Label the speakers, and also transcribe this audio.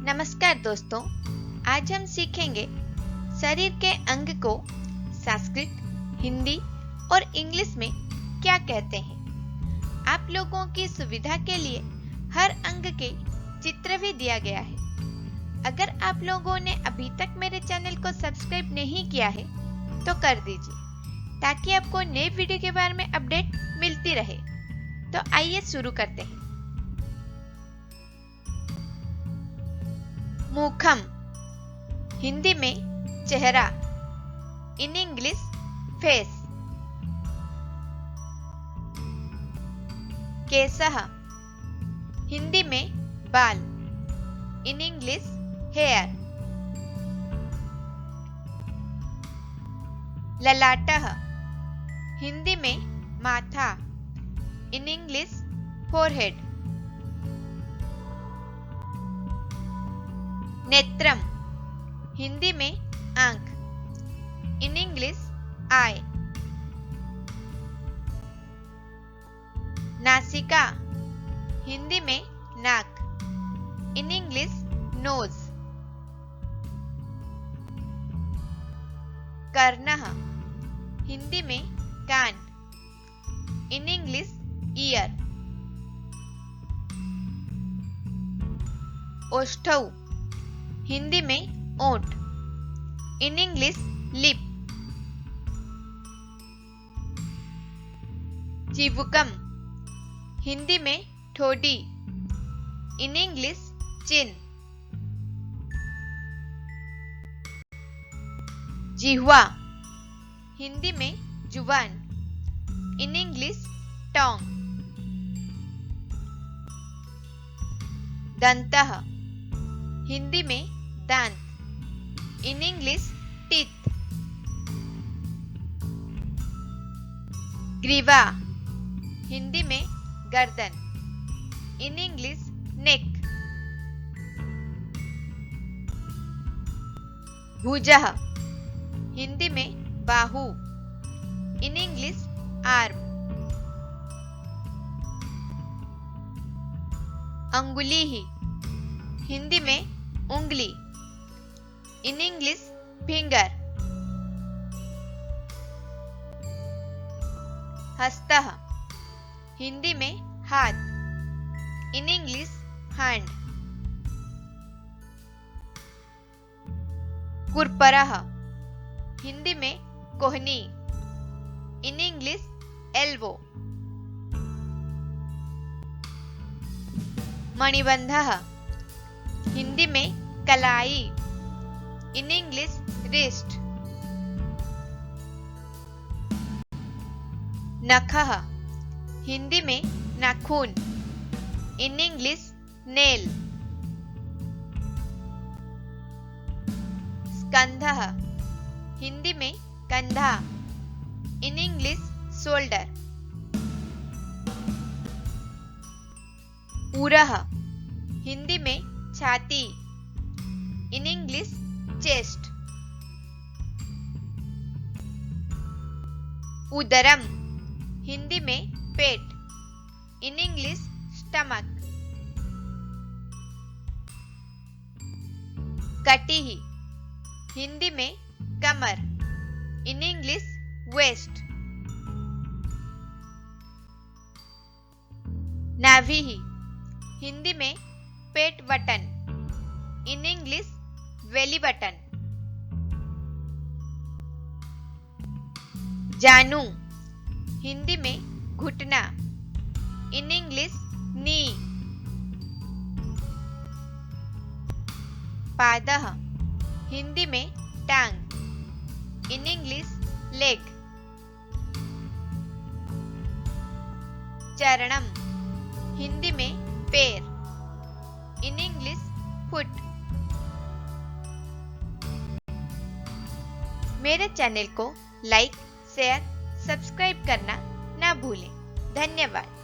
Speaker 1: नमस्कार दोस्तों, आज हम सीखेंगे शरीर के अंग को संस्कृत, हिंदी और इंग्लिश में क्या कहते हैं। आप लोगों की सुविधा के लिए हर अंग के चित्र भी दिया गया है। अगर आप लोगों ने अभी तक मेरे चैनल को सब्सक्राइब नहीं किया है तो कर दीजिए ताकि आपको नए वीडियो के बारे में अपडेट मिलती रहे। तो आइए शुरू करते हैं। मुखम हिंदी में चेहरा, इन इंग्लिश फेस। केसह हिंदी में बाल, इन इंग्लिश हेयर। ललाटः हिंदी में माथा, इन इंग्लिश फोरहेड। नेत्रम हिंदी में आंख, इन इंग्लिश आई। नासिका हिंदी में नाक, इन इंग्लिश नोज। कर्णः हिंदी में कान, इन इंग्लिश ईयर। ओष्ठौ हिंदी में ओंठ, इन इंग्लिश लिप। चिबुकम हिंदी में ठोडी, इन इंग्लिश चिन। जिह्वा हिंदी में जुबान, इन इंग्लिश टोंग। दंतः हिंदी में दांत, इन इंग्लिश टीथ। ग्रीवा हिंदी में गर्दन, इन इंग्लिश नेक। भुजः हिंदी में बाहु, इन इंग्लिश आर्म। अंगुली हिंदी में उंगली, इन इंग्लिश फिंगर। हस्तः हिंदी में हाथ, इन इंग्लिश हैंड। कुरपरः हिंदी में कोहनी, इन इंग्लिश एल्बो। मणिबंधः हिंदी में कलाई, इन इंग्लिश रिस्ट। नखः हिंदी में नाखून, इन इंग्लिश नेल। स्कंधः हिंदी में कंधा, इन इंग्लिश शोल्डर। उरः हिंदी में छाती, इन इंग्लिश चेस्ट। उदरम हिंदी में पेट, इन इंग्लिश स्टमक। कटिः हिंदी में कमर, इन इंग्लिश वेस्ट। नाभिः हिंदी में पेट button, in English belly button. जानू हिंदी में घुटना, इन इंग्लिश नी। पादः हिंदी में टांग, इन इंग्लिश लेग। चरणम हिंदी में पैर, इन इंग्लिश फुट। मेरे चैनल को लाइक, शेयर, सब्सक्राइब करना ना भूलें। धन्यवाद।